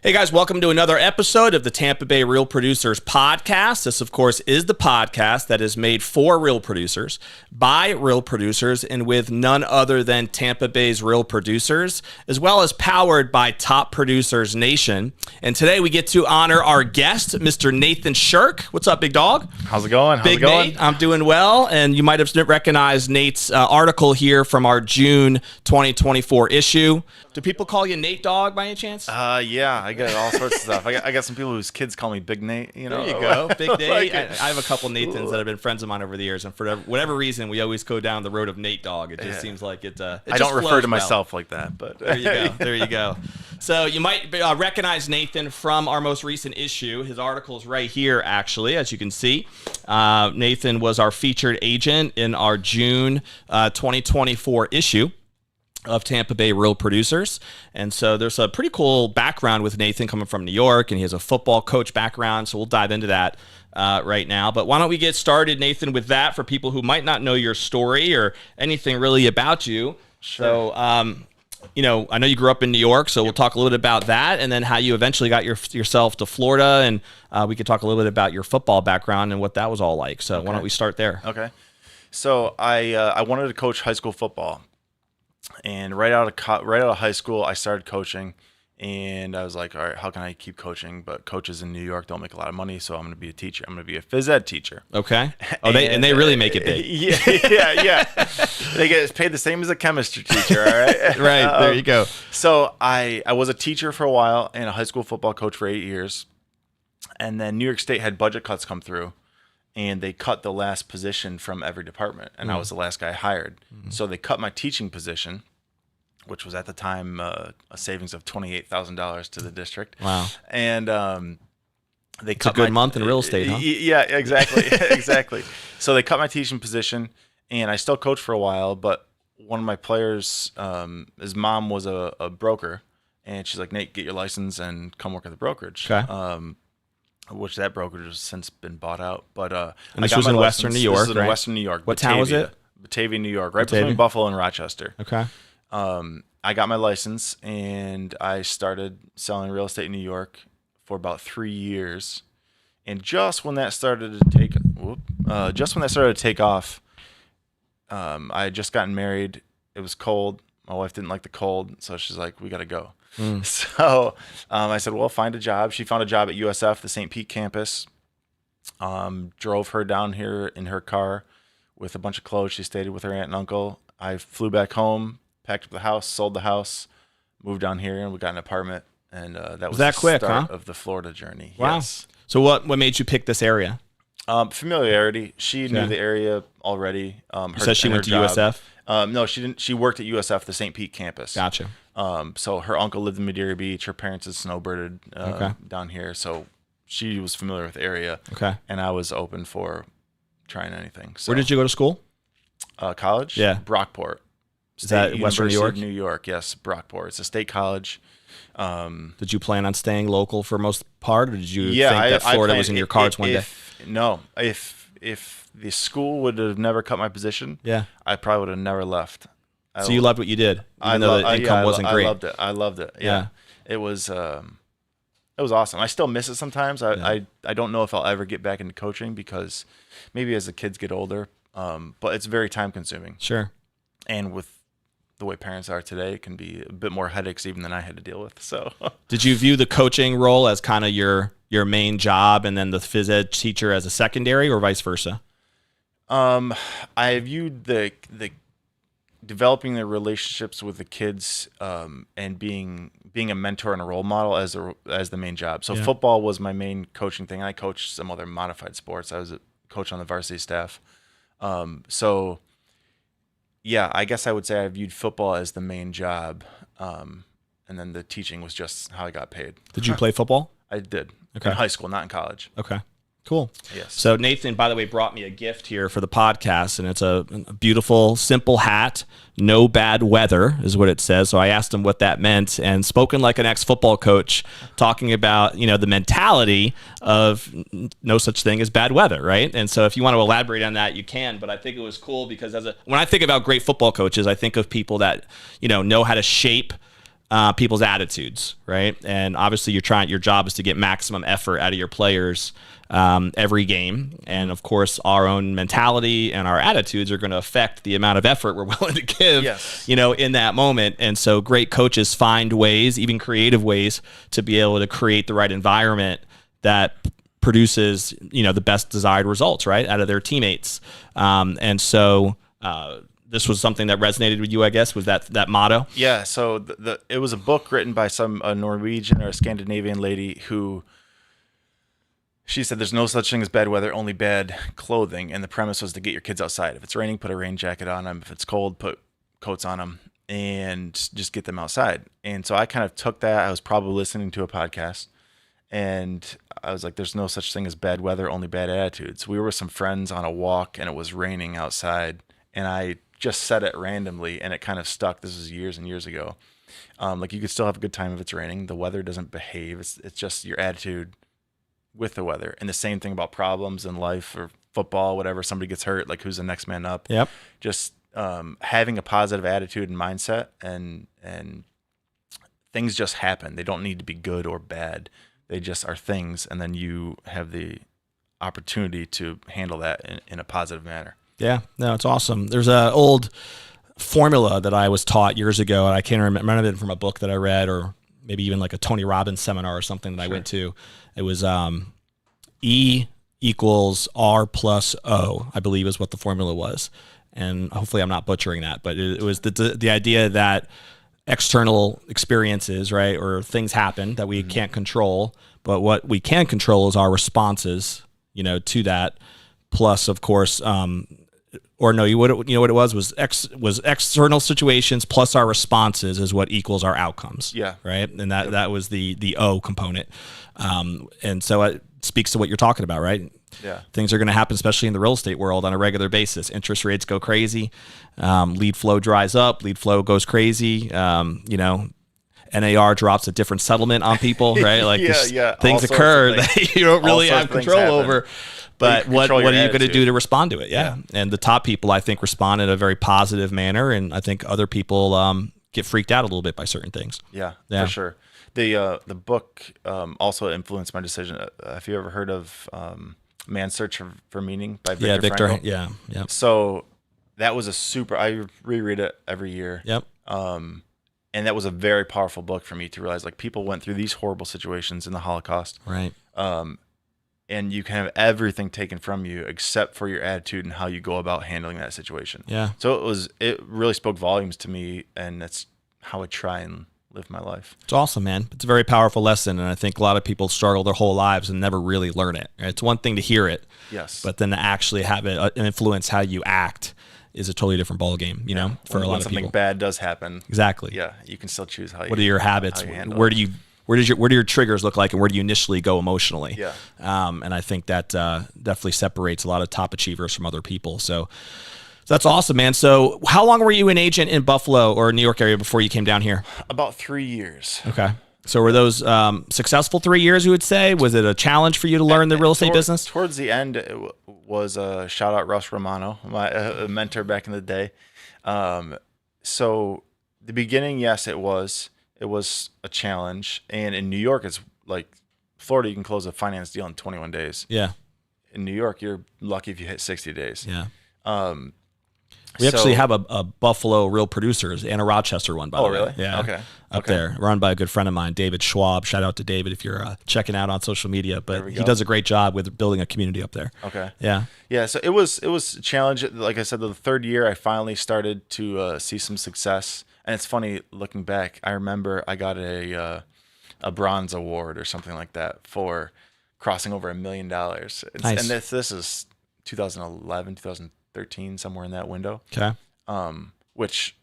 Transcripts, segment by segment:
Hey guys, welcome to another episode of the Tampa Bay Real Producers podcast. This, of course, is the podcast that is made for real producers, by real producers, and with none other than Tampa Bay's real producers, as well as powered by Top Producers Nation. And today we get to honor our guest, Mr. Nathan Shirk. What's up, big dog? How's it going? Big Nate, I'm doing well. And you might have recognized Nate's article here from our June 2024 issue. Do people call you Nate Dog by any chance? Yeah, I get all sorts of stuff. I got some people whose kids call me Big Nate. You know, there you go, Big Nate. I have a couple Natans that have been friends of mine over the years, and for whatever reason, we always go down the road of Nate Dog. It just seems like it. I don't refer to myself like that, but there you go. There you go. So you might recognize Nathan from our most recent issue. His article is right here, actually, as you can see. Nathan was our featured agent in our June 2024 issue of Tampa Bay Real Producers. And so there's a pretty cool background with Nathan coming from New York, and he has a football coach background, so we'll dive into that right now. But why don't we get started, Nathan, with that for people who might not know your story or anything really about you. Sure. So, you know, I know you grew up in New York, so we'll talk a little bit about that, and then how you eventually got yourself to Florida, and we could talk a little bit about your football background and what that was all like. So why don't we start there? Okay. So I wanted to coach high school football. And right out of high school, I started coaching, and I was like, all right, how can I keep coaching? But coaches in New York don't make a lot of money, so I'm going to be a teacher. I'm going to be a phys ed teacher. Okay. Oh, they really make it big. Yeah. They get paid the same as a chemistry teacher. All right. Right. There you go. So I was a teacher for a while and a high school football coach for 8 years, and then New York State had budget cuts come through, and they cut the last position from every department, and I was the last guy hired. So they cut my teaching position, which was at the time a savings of $28,000 to the district. Wow. And they cut a good month in real estate, huh? Yeah, exactly. Exactly. So they cut my teaching position, and I still coached for a while, but one of my players, his mom was a broker, and she's like, Nate, get your license and come work at the brokerage. Okay. Which that brokerage has since been bought out. But and this was in Western New York, This is right? in Western New York. What town was it? Batavia, New York, right between Buffalo and Rochester. Okay. I got my license, and I started selling real estate in New York for about 3 years. And just when that started to take off, I had just gotten married. It was cold. My wife didn't like the cold, so she's like, we got to go. So I said, well, find a job. She found a job at USF, the St. Pete campus. Drove her down here in her car with a bunch of clothes. She stayed with her aunt and uncle. I flew back home, packed up the house, sold the house, moved down here, and we got an apartment. And that was that the quick, start huh? of the Florida journey. Wow. Yes. So what made you pick this area? Familiarity. She knew the area already. So she went to USF? No, she didn't. She worked at USF, the St. Pete campus. Gotcha. So her uncle lived in Madeira Beach. Her parents had snowbirded down here, so she was familiar with the area. Okay. And I was open for trying anything. So, where did you go to school? College? Yeah. Brockport. Is that Western New York? New York, yes. Brockport. It's a state college. Did you plan on staying local for most part, or did you think that Florida was in your cards one day? No. If the school would have never cut my position, I probably would have never left. So you loved what you did, even though the income wasn't great. I loved it. Yeah. It was awesome. I still miss it sometimes. I don't know if I'll ever get back into coaching, because maybe as the kids get older, but it's very time consuming. Sure. And with the way parents are today, it can be a bit more headaches even than I had to deal with. So did you view the coaching role as kind of your main job, and then the phys ed teacher as a secondary, or vice versa? I viewed the developing the relationships with the kids, and being a mentor and a role model as the main job. So football was my main coaching thing. I coached some other modified sports. I was a coach on the varsity staff. So yeah, I guess I would say I viewed football as the main job, and then the teaching was just how I got paid. Did you play football? I did. Okay. In high school, not in college. Okay. Cool. Yes. So Nathan, by the way, brought me a gift here for the podcast, and it's a beautiful, simple hat. No bad weather is what it says. So I asked him what that meant, and spoken like an ex-football coach, talking about, you know, the mentality of no such thing as bad weather, right? And so if you want to elaborate on that, you can. But I think it was cool because when I think about great football coaches, I think of people that, you know how to shape people's attitudes, right? And obviously your job is to get maximum effort out of your players every game. And of course, our own mentality and our attitudes are going to affect the amount of effort we're willing to give, in that moment. And so great coaches find ways, even creative ways, to be able to create the right environment that produces, the best desired results, right, out of their teammates. And so this was something that resonated with you, I guess, was that motto? Yeah. So it was a book written by a Norwegian or a Scandinavian lady who, she said there's no such thing as bad weather, only bad clothing. And the premise was to get your kids outside. If it's raining, put a rain jacket on them. If it's cold, put coats on them and just get them outside. And so I kind of took that. I was probably listening to a podcast and I was like, there's no such thing as bad weather, only bad attitudes. We were with some friends on a walk and it was raining outside and I just said it randomly and it kind of stuck. This was years and years ago. Like you could still have a good time if it's raining. The weather doesn't behave. It's just your attitude with the weather. And the same thing about problems in life or football, whatever, somebody gets hurt, like who's the next man up. Yep. Just having a positive attitude and mindset and things just happen. They don't need to be good or bad. They just are things. And then you have the opportunity to handle that in a positive manner. Yeah, no, it's awesome. There's an old formula that I was taught years ago, and I can't remember it from a book that I read, or maybe even like a Tony Robbins seminar or something that I went to. It was E equals R plus O, I believe is what the formula was. And hopefully I'm not butchering that, but it was the idea that external experiences, right, or things happen that we can't control, but what we can control is our responses, to that. Plus, of course, what it was external situations plus our responses is what equals our outcomes. Yeah. Right. And that was the O component. And so it speaks to what you're talking about, right? Yeah. Things are going to happen, especially in the real estate world, on a regular basis. Interest rates go crazy. Lead flow dries up. Lead flow goes crazy. NAR drops a different settlement on people, right? Like things occur that you don't really have control over. But what are you going to do to respond to it? Yeah. And the top people, I think, respond in a very positive manner. And I think other people get freaked out a little bit by certain things. Yeah. For sure. The book also influenced my decision. Have you ever heard of Man's Search for Meaning by Viktor Frankl? Yeah. So that was I reread it every year. Yep. And that was a very powerful book for me to realize, like, people went through these horrible situations in the Holocaust. Right. And you can have everything taken from you except for your attitude and how you go about handling that situation. Yeah. So it really spoke volumes to me, and that's how I try and live my life. It's awesome, man. It's a very powerful lesson, and I think a lot of people struggle their whole lives and never really learn it. It's one thing to hear it, yes, but then to actually have it influence how you act is a totally different ballgame, for a lot of people. When something bad does happen. Exactly. Yeah, you can still choose how you. What are your habits? Where do your triggers look like, and where do you initially go emotionally? Yeah. And I think that definitely separates a lot of top achievers from other people. So that's awesome, man. So how long were you an agent in Buffalo or New York area before you came down here? About 3 years. Okay. So were those successful 3 years, you would say? Was it a challenge for you to learn the real estate business? Towards the end, it was a shout out Russ Romano, my mentor back in the day. So the beginning, yes, it was a challenge. And in New York, it's like Florida, you can close a finance deal in 21 days. Yeah. In New York, you're lucky if you hit 60 days. Yeah. We actually have a Buffalo Real Producers and a Rochester one, by the way. Oh, really? Yeah. Okay. Up there, run by a good friend of mine, David Schwab. Shout out to David if you're checking out on social media. But he does a great job with building a community up there. Okay. Yeah. Yeah. So it was a challenge. Like I said, the third year, I finally started to see some success. And it's funny looking back. I remember I got a bronze award or something like that for crossing over $1 million. Nice. And this is 2011, 2013, somewhere in that window. Okay. Which,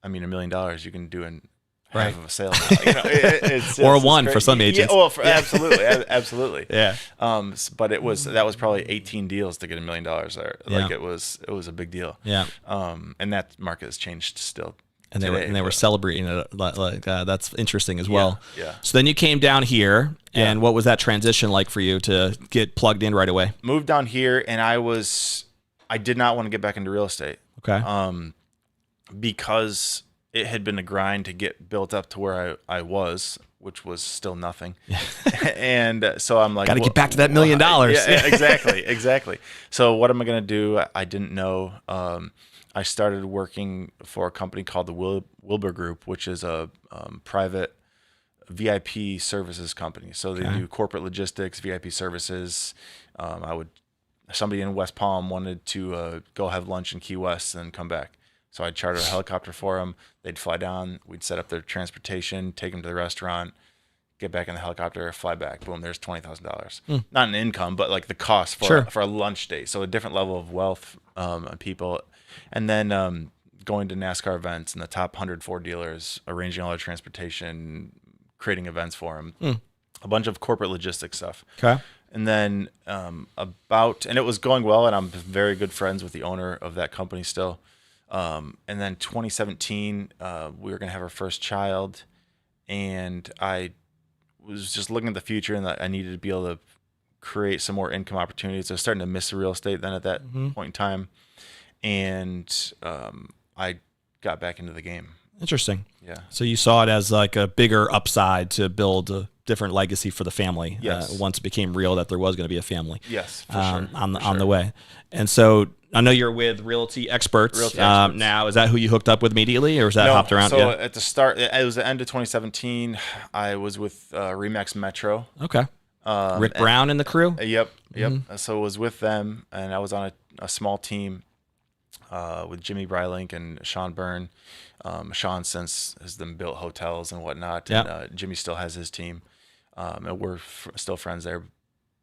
I mean, $1 million you can do in half of a sale now. Or one for some agents. Yeah, well, absolutely, absolutely. Yeah. But that was probably 18 deals to get $1 million there. Like it was a big deal. Yeah. And that market has changed still. And they were celebrating it. That's interesting as well. Yeah. So then you came down here, and what was that transition like for you to get plugged in right away? Moved down here, and I did not want to get back into real estate. Okay. Because it had been a grind to get built up to where I was, which was still nothing. And so I'm like, got to get back to that $1 million. Yeah, exactly. So what am I going to do? I didn't know. I started working for a company called the Wilbur Group, which is a private VIP services company. So they do corporate logistics, VIP services. Somebody in West Palm wanted to go have lunch in Key West and come back. So I'd charter a helicopter for them. They'd fly down. We'd set up their transportation, take them to the restaurant, get back in the helicopter, fly back. Boom, there's $20,000. Not an income, but like the cost for a lunch date. So a different level of wealth on people. And then going to NASCAR events and the top 104 dealers, arranging all their transportation, creating events for them. A bunch of corporate logistics stuff. Okay. And then and it was going well, and I'm very good friends with the owner of that company still. And then 2017, we were going to have our first child, and I was just looking at the future, and I needed to be able to create some more income opportunities. I was starting to miss the real estate then at that point in time, and I got back into the game. Interesting. Yeah. So you saw it as like a bigger upside to build a different legacy for the family. Yes. Once it became real that there was going to be a family. Yes, for sure. On the way. And so I know you're with Realty Experts. Now. Is that who you hooked up with immediately, or was that hopped around? So at the start, it was the end of 2017. I was with Remax Metro. Okay. Rick Brown and the crew? Yep. So I was with them, and I was on a small team with Jimmy Brylink and Sean Byrne. Sean since has then built hotels and whatnot. Yep. And Jimmy still has his team. And we're still friends there.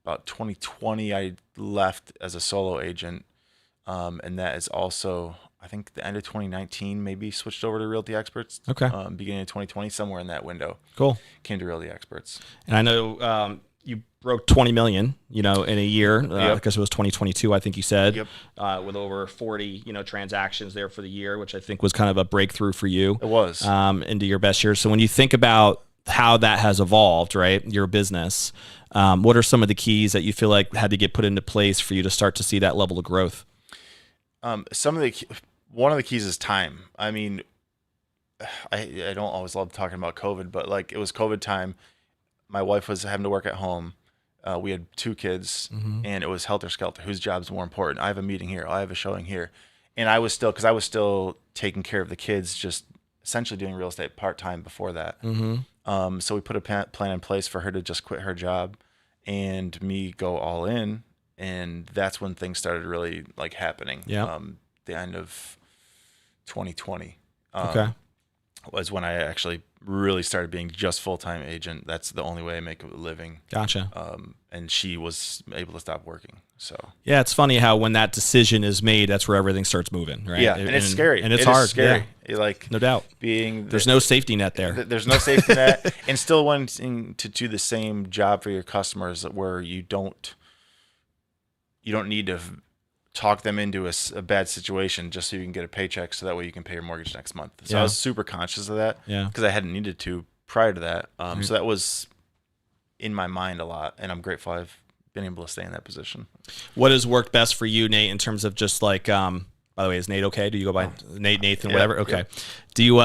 About 2020, I left as a solo agent. And that is also, I think, the end of 2019, maybe switched over to Realty Experts. Okay. Beginning of 2020, somewhere in that window. Cool. Came to Realty Experts. And I know you broke 20 million, in a year, because it was 2022, I think you said, with over 40, transactions there for the year, which I think was kind of a breakthrough for you. It was. Into your best years. So when you think about how that has evolved, right, your business, what are some of the keys that you feel like had to get put into place for you to start to see that level of growth? One of the keys is time. I mean, I don't always love talking about COVID, but like it was COVID time. My wife was having to work at home. We had 2 kids, and it was helter skelter. Whose job's more important? I have a meeting here. I have a showing here, and I was still taking care of the kids, just essentially doing real estate part-time before that. So we put a plan in place for her to just quit her job and me go all in. And that's when things started really like happening. Yeah. The end of 2020 was when I actually really started being just full-time agent. That's the only way I make a living. Gotcha. And she was able to stop working. So yeah, it's funny how when that decision is made, that's where everything starts moving, right? Yeah, and it's scary. And it's hard. Is scary. Yeah. Like no doubt. There's no safety net there. There's no safety net, and still wanting to do the same job for your customers where you don't need to talk them into a bad situation just so you can get a paycheck, so that way you can pay your mortgage next month. So I was super conscious of that because I hadn't needed to prior to that. So that was in my mind a lot, and I'm grateful I've been able to stay in that position. What has worked best for you, Nate, in terms of just like, by the way, is Nate okay? Do you go by Nate, Nathan, whatever? Okay. Yeah. Do you,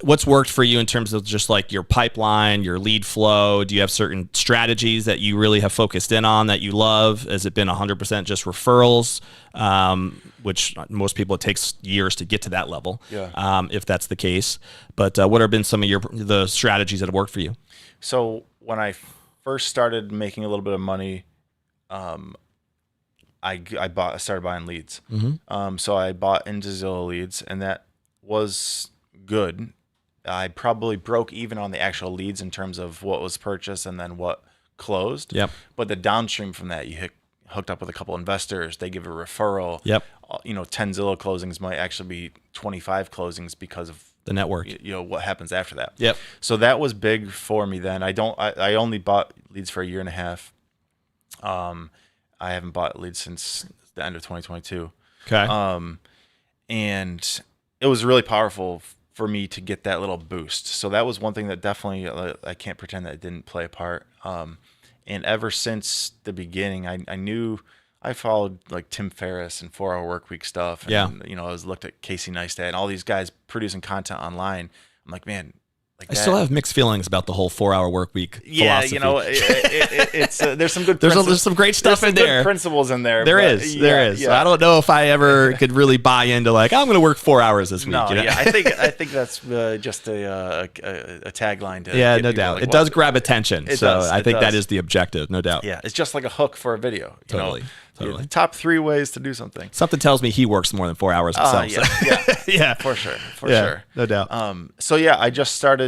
what's worked for you in terms of just like your pipeline, your lead flow? Do you have certain strategies that you really have focused in on that you love? Has it been 100% just referrals? Which most people, it takes years to get to that level. If that's the case. But what have been some of the strategies that have worked for you? So when I first started making a little bit of money, I started buying leads. So I bought into Zillow leads, and that was good. I probably broke even on the actual leads in terms of what was purchased and then what closed. But the downstream from that, you hooked up with a couple investors. They give a referral. 10 Zillow closings might actually be 25 closings because of the network. What happens after that. So that was big for me then. I only bought leads for a year and a half. I haven't bought leads since the end of 2022. Okay. And it was really powerful for me to get that little boost. So that was one thing that definitely, I can't pretend that it didn't play a part. And ever since the beginning, I knew I followed like Tim Ferriss and 4 Hour Workweek stuff. And, you know, I was looked at Casey Neistat and all these guys producing content online. I'm like, man, like I still have mixed feelings about the whole 4-hour work week philosophy. You know, it's there's some good there's some great stuff in there. Good principles in there. There is. Yeah. So I don't know if I ever could really buy into like I'm going to work 4 hours this week. No, you know? I think that's just a tagline to no doubt. Like, it does grab attention. I think that is the objective, no doubt. Yeah, it's just like a hook for a video. Totally. The top 3 ways to do something. Something tells me he works more than 4 hours himself. Yeah, for sure, no doubt. So yeah, I just started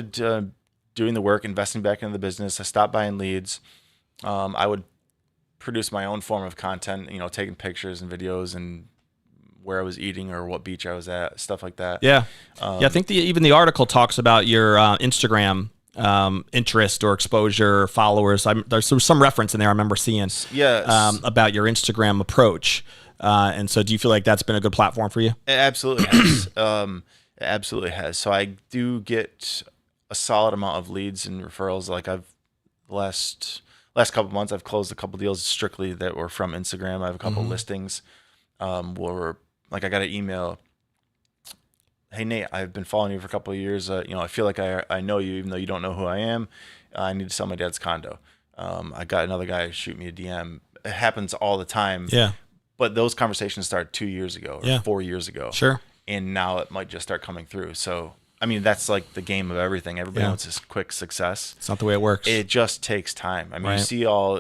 doing the work, investing back into the business. I stopped buying leads. I would produce my own form of content, you know, taking pictures and videos and where I was eating or what beach I was at, stuff like that. Yeah, I think even the article talks about your Instagram interest or exposure or followers. There's some reference in there I remember seeing about your Instagram approach. And so do you feel like that's been a good platform for you? It absolutely has. It absolutely has. So I do get a solid amount of leads and referrals. Like last couple months, I've closed a couple deals strictly that were from Instagram. I have a couple listings where like I got an email. Hey Nate, I've been following you for a couple of years. You know, I feel like I know you, even though you don't know who I am. I need to sell my dad's condo. I got another guy shoot me a DM. It happens all the time. Yeah. But those conversations started 2 years ago or 4 years ago. Sure. And now it might just start coming through. So, I mean, that's like the game of everything. Everybody wants this quick success. It's not the way it works. It just takes time. I mean,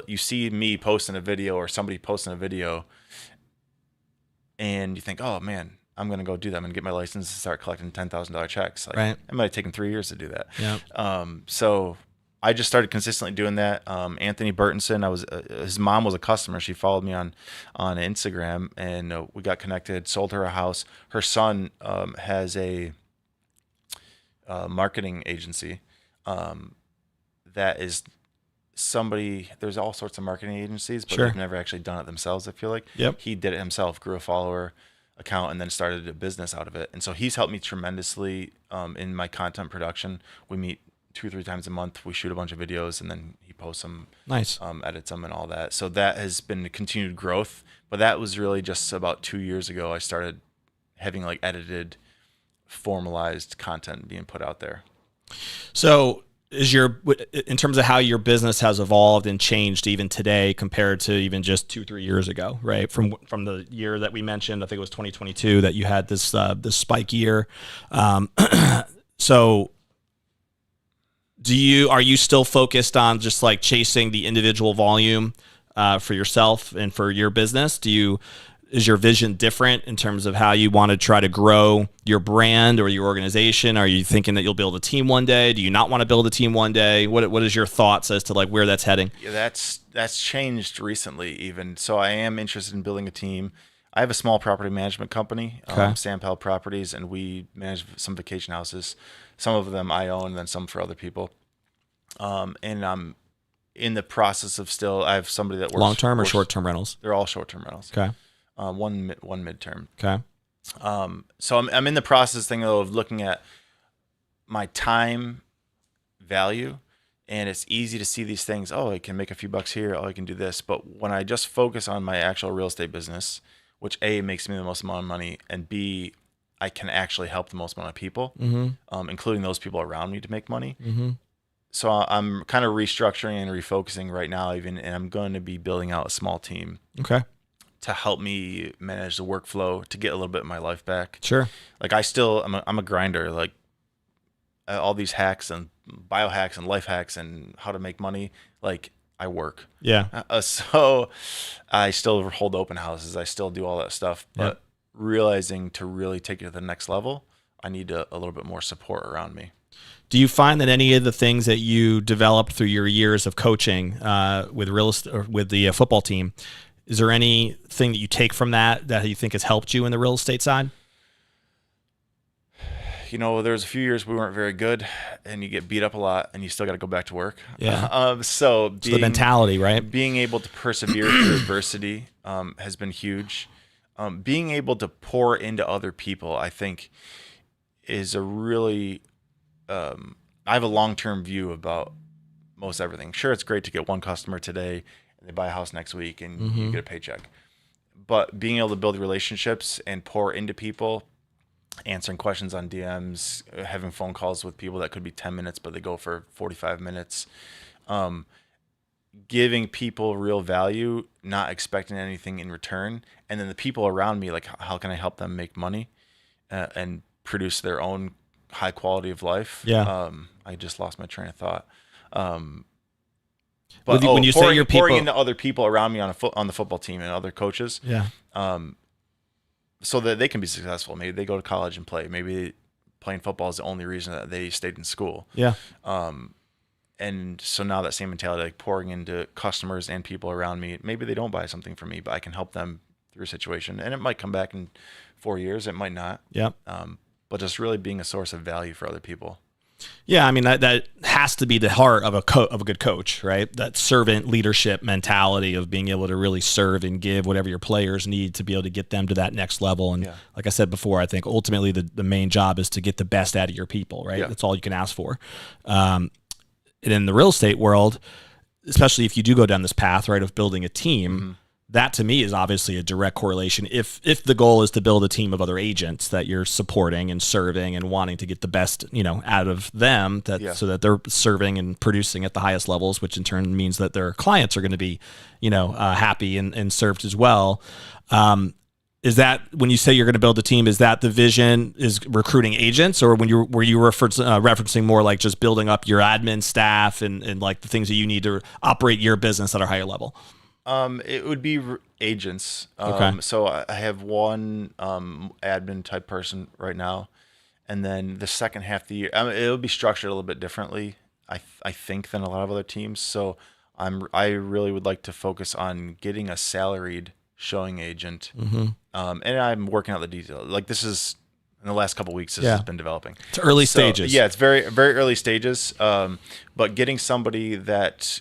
you see me posting a video or somebody posting a video and you think, oh man, I'm going to go do that. I'm going to get my license and start collecting $10,000 checks. Like, it might have taken 3 years to do that. Yeah. So I just started consistently doing that. Anthony Burtonson, his mom was a customer. She followed me on Instagram and we got connected, sold her a house. Her son has a marketing agency that is somebody, there's all sorts of marketing agencies, but they've never actually done it themselves, I feel like. Yep. He did it himself, grew a follower account, and then started a business out of it. And so he's helped me tremendously in my content production. We meet 2 or 3 times a month. We shoot a bunch of videos, and then he posts them, edits them, and all that. So that has been continued growth. But that was really just about 2 years ago. I started having like edited, formalized content being put out there. So in terms of how your business has evolved and changed even today compared to even just 2-3 years ago, right? From the year that we mentioned, I think it was 2022 that you had this spike year. So are you still focused on just like chasing the individual volume for yourself and for your business? Is your vision different in terms of how you want to try to grow your brand or your organization? Are you thinking that you'll build a team one day? Do you not want to build a team one day? What is your thoughts as to like where that's heading? Yeah, that's changed recently even. So I am interested in building a team. I have a small property management company, Sampel Properties, and we manage some vacation houses. Some of them I own, and then some for other people. And I'm in the process of I have somebody that works long-term or short-term rentals. They're all short-term rentals. Okay. One midterm. Okay. So I'm in the process of looking at my time value, and it's easy to see these things. Oh, I can make a few bucks here. Oh, I can do this. But when I just focus on my actual real estate business, which A, makes me the most amount of money, and B, I can actually help the most amount of people, including those people around me to make money. So I'm kind of restructuring and refocusing right now and I'm going to be building out a small team. Okay. To help me manage the workflow, to get a little bit of my life back. Sure. Like I'm a grinder. Like all these hacks and biohacks and life hacks and how to make money. Like I work. Yeah. So I still hold open houses. I still do all that stuff. But realizing to really take it to the next level, I need a little bit more support around me. Do you find that any of the things that you developed through your years of coaching with the football team, is there anything that you take from that you think has helped you in the real estate side? You know, there's a few years we weren't very good, and you get beat up a lot, and you still got to go back to work. Yeah. So the mentality, right? Being able to persevere through adversity has been huge. Being able to pour into other people, I think, is a really I have a long-term view about most everything. Sure, it's great to get one customer today, and they buy a house next week, and you get a paycheck. but being able to build relationships and pour into people, answering questions on DMs, having phone calls with people that could be 10 minutes, but they go for 45 minutes. Giving people real value, not expecting anything in return. And then the people around me, like, how can I help them make money and produce their own high quality of life? Yeah. I just lost my train of thought. But when you say your people, pouring into other people around me on the football team and other coaches, yeah, so that they can be successful. Maybe they go to college and play. Maybe playing football is the only reason that they stayed in school. Yeah. And so now that same mentality, like pouring into customers and people around me, maybe they don't buy something from me, but I can help them through a situation, and it might come back in 4 years. It might not. Yeah. But just really being a source of value for other people. Yeah, I mean that has to be the heart of a good coach, right? That servant leadership mentality of being able to really serve and give whatever your players need to be able to get them to that next level. And like I said before, I think ultimately the main job is to get the best out of your people, right? Yeah. That's all you can ask for. And in the real estate world, especially if you do go down this path, right, of building a team, that to me is obviously a direct correlation. If the goal is to build a team of other agents that you're supporting and serving and wanting to get the best, out of them, so that they're serving and producing at the highest levels, which in turn means that their clients are going to be, happy and served as well. Is that when you say you're going to build a team, is that the vision is recruiting agents, or were you referencing more like just building up your admin staff and like the things that you need to operate your business at a higher level? It would be agents. Okay. So I have one admin type person right now, and then the second half of the year, it'll be structured a little bit differently, I think, than a lot of other teams. So I really would like to focus on getting a salaried showing agent, and I'm working out the details. Like, this is in the last couple of weeks. This has been developing. It's early stages. Yeah, it's very very early stages. But getting somebody that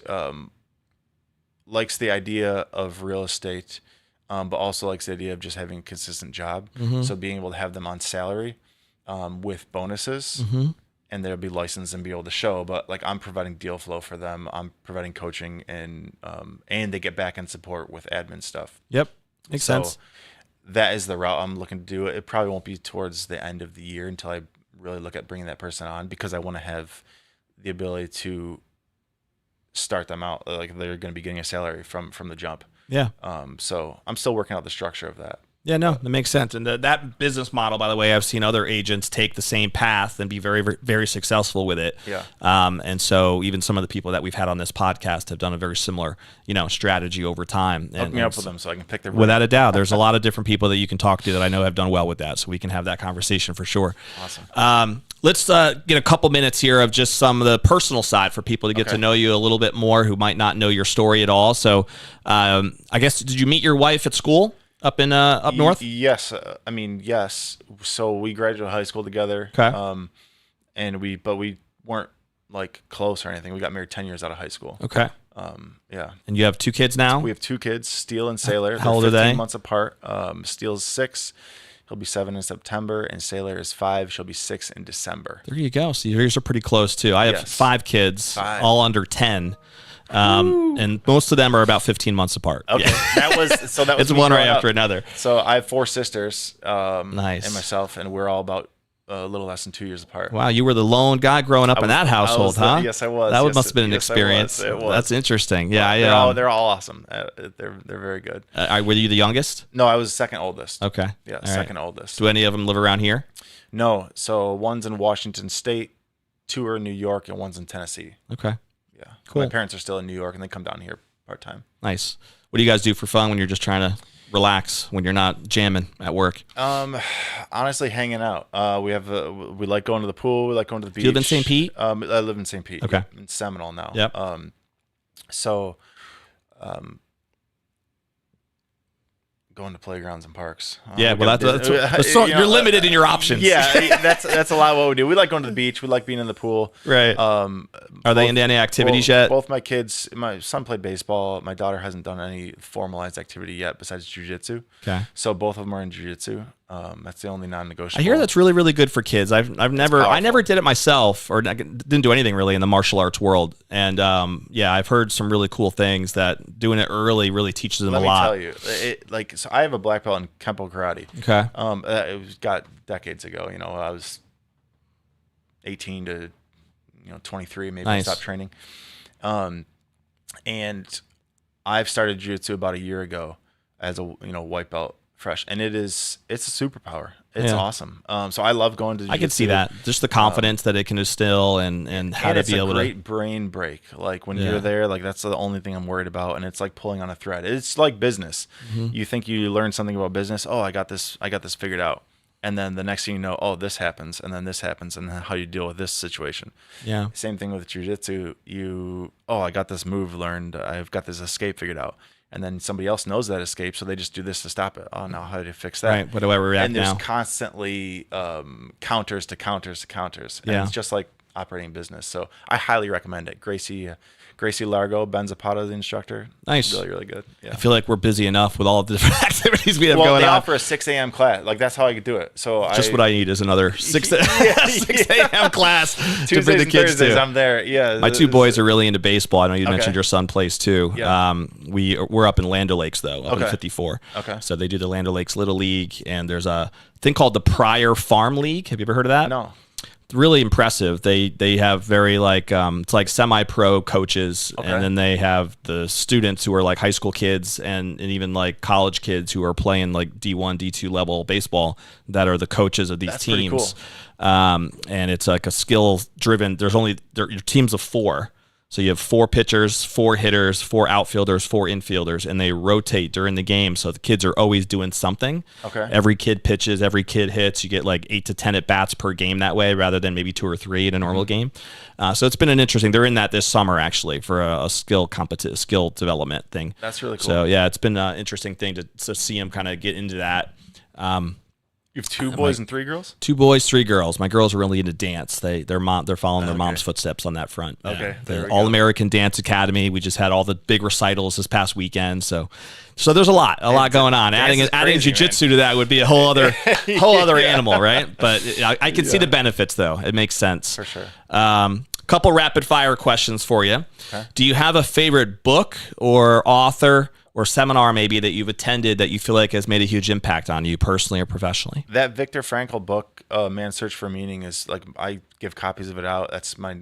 likes the idea of real estate, but also likes the idea of just having a consistent job. So being able to have them on salary with bonuses, and they'll be licensed and be able to show. But like, I'm providing deal flow for them. I'm providing coaching, and they get back end support with admin stuff. Yep, makes sense. That is the route I'm looking to do. It probably won't be towards the end of the year until I really look at bringing that person on, because I want to have the ability to start them out like they're going to be getting a salary from the jump. Yeah. So I'm still working out the structure of that. Yeah, no, that makes sense. And that business model, by the way, I've seen other agents take the same path and be very, very, very successful with it. Yeah. And so even some of the people that we've had on this podcast have done a very similar, strategy over time. Hook me up with them so I can pick their brain. Without a doubt. There's a lot of different people that you can talk to that I know have done well with that. So we can have that conversation for sure. Awesome. Let's get a couple minutes here of just some of the personal side for people to get to know you a little bit more who might not know your story at all. So I guess, did you meet your wife at school? Up in up north? Yes. Yes. So we graduated high school together. Okay. And we weren't like close or anything. We got married 10 years out of high school. Okay. Yeah. And you have 2 kids now? We have 2 kids, Steele and Sailor. How old are they? 15 months apart. Steele's 6. He'll be 7 in September, and Sailor is 5. She'll be 6 in December. There you go. So yours are pretty close too. I have 5 kids, all under 10. And most of them are about 15 months apart. Okay. Yeah. That was it's one right after another. So I have 4 sisters, nice, and myself, and we're all about a little less than 2 years apart. Wow, you were the lone guy growing up in that household, huh? Yes, I was. That must have been an experience. It was. That's interesting. Yeah, they're all awesome. They're very good. Were you the youngest? No, I was second oldest. Okay. Yeah, second oldest. Do any of them live around here? No. So one's in Washington State, 2 are in New York, and one's in Tennessee. Okay. Yeah. Cool. My parents are still in New York, and they come down here part-time. Nice. What do you guys do for fun when you're just trying to relax, when you're not jamming at work? Honestly, hanging out. We like going to the pool. We like going to the beach. Do you live in St. Pete? I live in St. Pete. Okay. In Seminole now. Yep. Going to playgrounds and parks. Yeah, well, you're limited in your options. Yeah, that's a lot of what we do. We like going to the beach. We like being in the pool. Right. Are they into any activities yet? Both my kids. My son played baseball. My daughter hasn't done any formalized activity yet besides jiu-jitsu. Okay. So both of them are in jiu-jitsu. That's the only non-negotiable. I hear that's really, really good for kids. I never did it myself, or didn't do anything really in the martial arts world. And yeah, I've heard some really cool things that doing it early really teaches them a lot. Let me tell you, so I have a black belt in Kempo karate. Okay. It got decades ago. I was 18 to 23, maybe. Nice. I stopped training. And I've started jiu-jitsu about a year ago as a white belt fresh, and it's a superpower. It's awesome. So I love going to jiu-jitsu. I can see that. Just the confidence that it can instill and how to be able to. It's a great brain break. Like when you're there, like that's the only thing I'm worried about, and it's like pulling on a thread. It's like business. You think you learn something about business. Oh, I got this figured out. And then the next thing you know, oh, this happens, and then this happens, and then how you deal with this situation. Yeah. Same thing with jiu-jitsu. I got this move learned. I've got this escape figured out. And then somebody else knows that escape, so they just do this to stop it. Oh, now how do you fix that? Right. What do I react now? And there's now? Constantly counters to counters to counters. And Yeah. it's just like operating business. So I highly recommend it. Gracie Largo, Ben Zapata, the instructor. Nice. Really, really good. Yeah. I feel like we're busy enough with all of the different activities we have going on. They offer a 6 a.m. class. Like, that's how I could do it. So just what I need is another 6 a.m. class to bring the kids Thursdays, to. I'm there. Yeah. My two boys are really into baseball. I know you mentioned your son plays too. Yeah. We're up in Land O'Lakes though, up in 54. Okay. So they do the Land O'Lakes Little League, and there's a thing called the Pryor Farm League. Have you ever heard of that? No. Really impressive. They have very it's like semi-pro coaches, and then they have the students who are like high school kids and even like college kids who are playing like D1, D2 level baseball that are the coaches of these That's pretty teams. cool. And it's like a skill-driven. Your teams of 4. So you have 4 pitchers, 4 hitters, 4 outfielders, 4 infielders, and they rotate during the game. So the kids are always doing something. Okay. Every kid pitches, every kid hits. You get like 8 to 10 at bats per game that way, rather than maybe 2 or 3 in a normal game. So it's been an interesting. They're in that this summer actually for a skill development thing. That's really cool. So yeah, it's been an interesting thing to see them kind of get into that. You have 2 boys and 3 girls? 2 boys, 3 girls. My girls are really into dance. They're following their mom's footsteps on that front. Okay. The All-American Dance Academy. We just had all the big recitals this past weekend. So there's a lot going on. Adding jiu-jitsu to that would be a whole other animal, right? But I can see the benefits though. It makes sense. For sure. Couple rapid fire questions for you. Okay. Do you have a favorite book or author or seminar maybe that you've attended that you feel like has made a huge impact on you personally or professionally? That Viktor Frankl book, Man's Search for Meaning, is like, I give copies of it out. That's my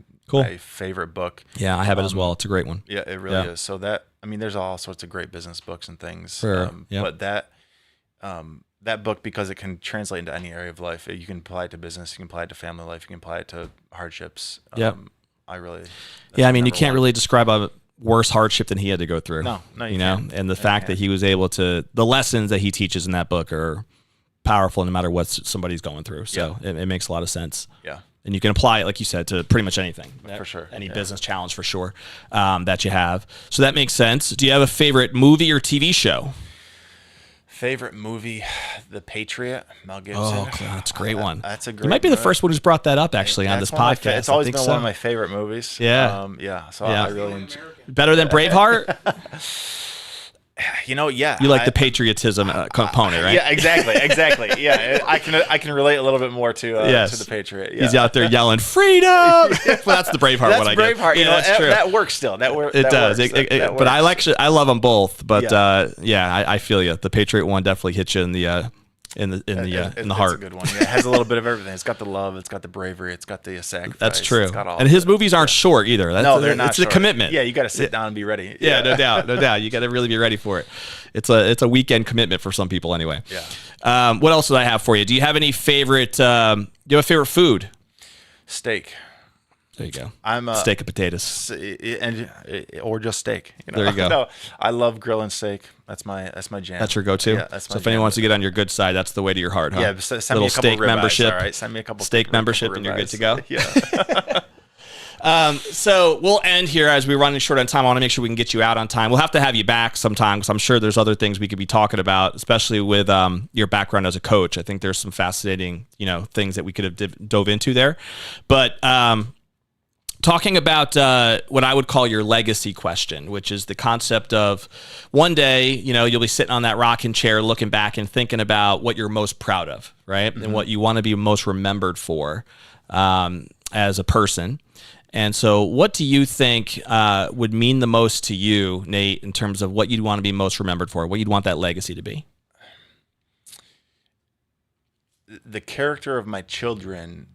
favorite book. Yeah, I have it as well. It's a great one. Yeah, it really is. So there's all sorts of great business books and things. Sure. But that book, because it can translate into any area of life, you can apply it to business, you can apply it to family life, you can apply it to hardships. I mean, you can't really describe a worse hardship than he had to go through. No, you can't. And the fact that he was able to, the lessons that he teaches in that book are powerful no matter what somebody's going through. So it makes a lot of sense. Yeah. And you can apply it, like you said, to pretty much anything. For sure. Any business challenge for sure that you have. So that makes sense. Do you have a favorite movie or TV show? Favorite movie, The Patriot, Mel Gibson. Oh, that's a great one. That's a great. You might be the first one who's brought that up actually on this podcast. It's always been one of my favorite movies. Yeah. So I really enjoy. Better than Braveheart? You like the patriotism component, right? Yeah, exactly. Yeah, I can relate a little bit more to the Patriot. Yeah. He's out there yelling freedom. Well, that's the Braveheart one. I guess. Braveheart. That's true. That works still. It does. But I love them both. But I feel you. The Patriot one definitely hits you in the heart. It's a good one. Yeah, it has a little bit of everything. It's got the love. It's got the bravery. It's got the sacrifice. That's true. It's got all and his movies aren't short either. They're not. It's a commitment. Yeah, you got to sit down and be ready. Yeah, no doubt. You got to really be ready for it. It's a weekend commitment for some people anyway. Yeah. What else did I have for you? Do you have any favorite? Do you have a favorite food? Steak. There you go. I'm steak and potatoes, or just steak. There you go. No, I love grilling steak. That's my jam. That's your go-to. Yeah, that's my so if anyone wants to get on your good side, that's the way to your heart, huh? Yeah, send me a couple steak membership. All right, send me a couple steak membership, and you're good to go. Yeah. So we'll end here as we're running short on time. I want to make sure we can get you out on time. We'll have to have you back sometime because I'm sure there's other things we could be talking about, especially with your background as a coach. I think there's some fascinating, things that we could have dove into there. But talking about what I would call your legacy question, which is the concept of one day, you'll be sitting on that rocking chair looking back and thinking about what you're most proud of, right? And what you want to be most remembered for as a person. And so what do you think would mean the most to you, Nate, in terms of what you'd want to be most remembered for, what you'd want that legacy to be? The character of my children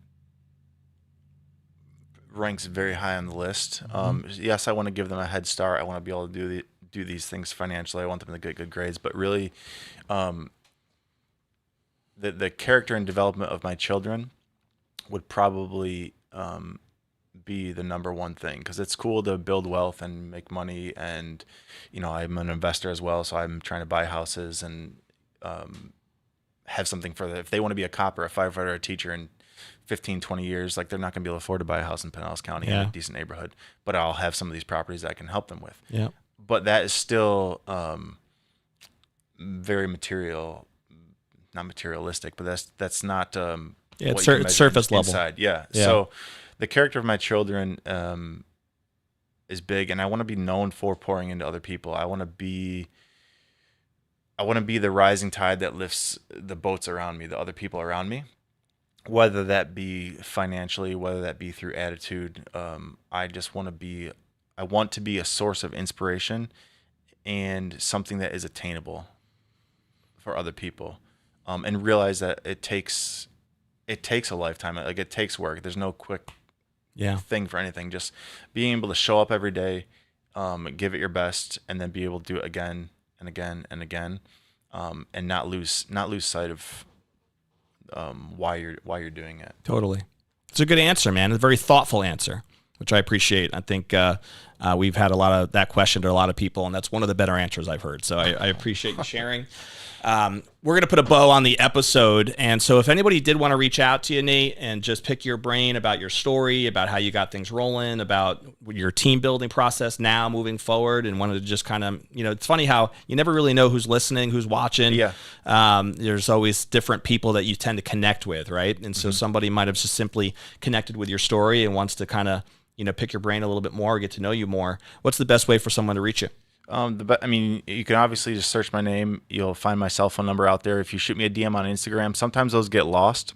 ranks very high on the list. Yes, I want to give them a head start. I want to be able to do these things financially. I want them to get good grades. But really, the character and development of my children would probably be the number one thing, because it's cool to build wealth and make money, and I'm an investor as well, so I'm trying to buy houses and have something for them. If they want to be a cop or a firefighter or a teacher in 15, 20 years, like, they're not going to be able to afford to buy a house in Pinellas County in a decent neighborhood, but I'll have some of these properties that I can help them with. Yeah. But that is still very not materialistic, but that's not it's surface level. Yeah. So the character of my children is big, and I want to be known for pouring into other people. I want to be the rising tide that lifts the boats around me, the other people around me, whether that be financially, whether that be through attitude. I want to be a source of inspiration and something that is attainable for other people, and realize that it takes a lifetime. Like, it takes work. There's no quick thing for anything. Just being able to show up every day, give it your best, and then be able to do it again and again and again, and not lose sight of why you're doing it. Totally. It's a good answer, man. It's a very thoughtful answer, which I appreciate. I think we've had a lot of that question to a lot of people, and that's one of the better answers I've heard. So I appreciate you sharing. We're going to put a bow on the episode. And so if anybody did want to reach out to you, Nate, and just pick your brain about your story, about how you got things rolling, about your team building process now moving forward, and wanted to just kind of, it's funny how you never really know who's listening, who's watching. Yeah. There's always different people that you tend to connect with, right? And so somebody might have just simply connected with your story and wants to kind of, pick your brain a little bit more, get to know you more. What's the best way for someone to reach you? You can obviously just search my name. You'll find my cell phone number out there. If you shoot me a DM on Instagram, sometimes those get lost.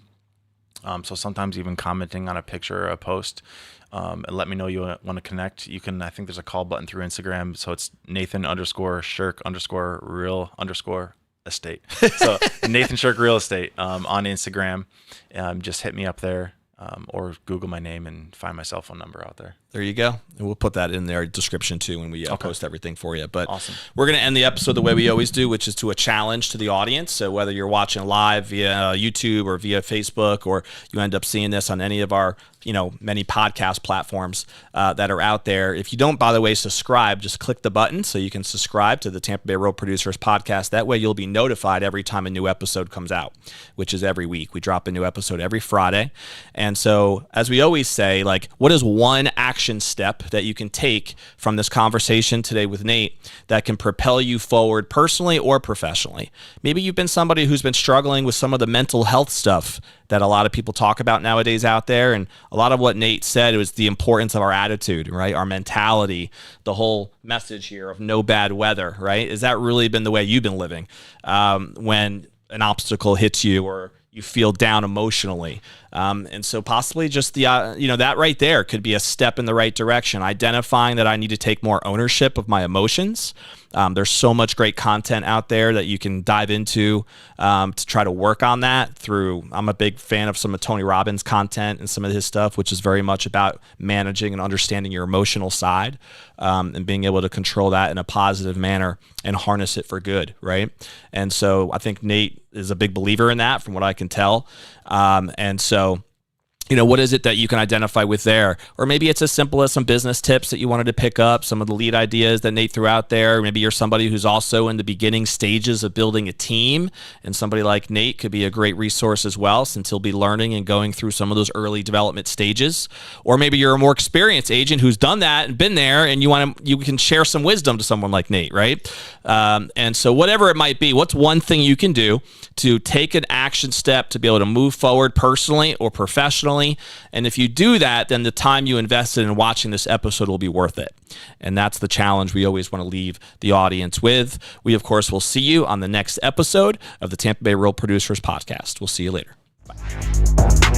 So sometimes even commenting on a picture or a post, and let me know you want to connect. You can, I think there's a call button through Instagram. So it's Nathan_Shirk_real_estate. So Nathan Shirk Real Estate on Instagram. Just hit me up there. Or Google my name and find my cell phone number out there. There you go. And we'll put that in their description too when we post everything for you. But awesome. We're going to end the episode the way we always do, which is to a challenge to the audience. So whether you're watching live via YouTube or via Facebook, or you end up seeing this on any of our many podcast platforms that are out there. If you don't, by the way, subscribe, just click the button so you can subscribe to the Tampa Bay Road Producers podcast. That way you'll be notified every time a new episode comes out, which is every week. We drop a new episode every Friday. And so, as we always say, like, what is one action step that you can take from this conversation today with Nate that can propel you forward personally or professionally? Maybe you've been somebody who's been struggling with some of the mental health stuff that a lot of people talk about nowadays out there. And a lot of what Nate said was the importance of our attitude, right? Our mentality, the whole message here of no bad weather, right? Has that really been the way you've been living when an obstacle hits you or you feel down emotionally? And so possibly just the, that right there could be a step in the right direction. Identifying that I need to take more ownership of my emotions. There's so much great content out there that you can dive into to try to work on that through. I'm a big fan of some of Tony Robbins' content and some of his stuff, which is very much about managing and understanding your emotional side and being able to control that in a positive manner and harness it for good, right? And so I think Nate is a big believer in that from what I can tell. And so, what is it that you can identify with there? Or maybe it's as simple as some business tips that you wanted to pick up, some of the lead ideas that Nate threw out there. Maybe you're somebody who's also in the beginning stages of building a team, and somebody like Nate could be a great resource as well, since he'll be learning and going through some of those early development stages. Or maybe you're a more experienced agent who's done that and been there, and you can share some wisdom to someone like Nate, right? And so whatever it might be, what's one thing you can do to take an action step to be able to move forward personally or professionally professionally. And if you do that, then the time you invested in watching this episode will be worth it. And that's the challenge we always want to leave the audience with. We, of course, will see you on the next episode of the Tampa Bay Real Producers Podcast. We'll see you later. Bye.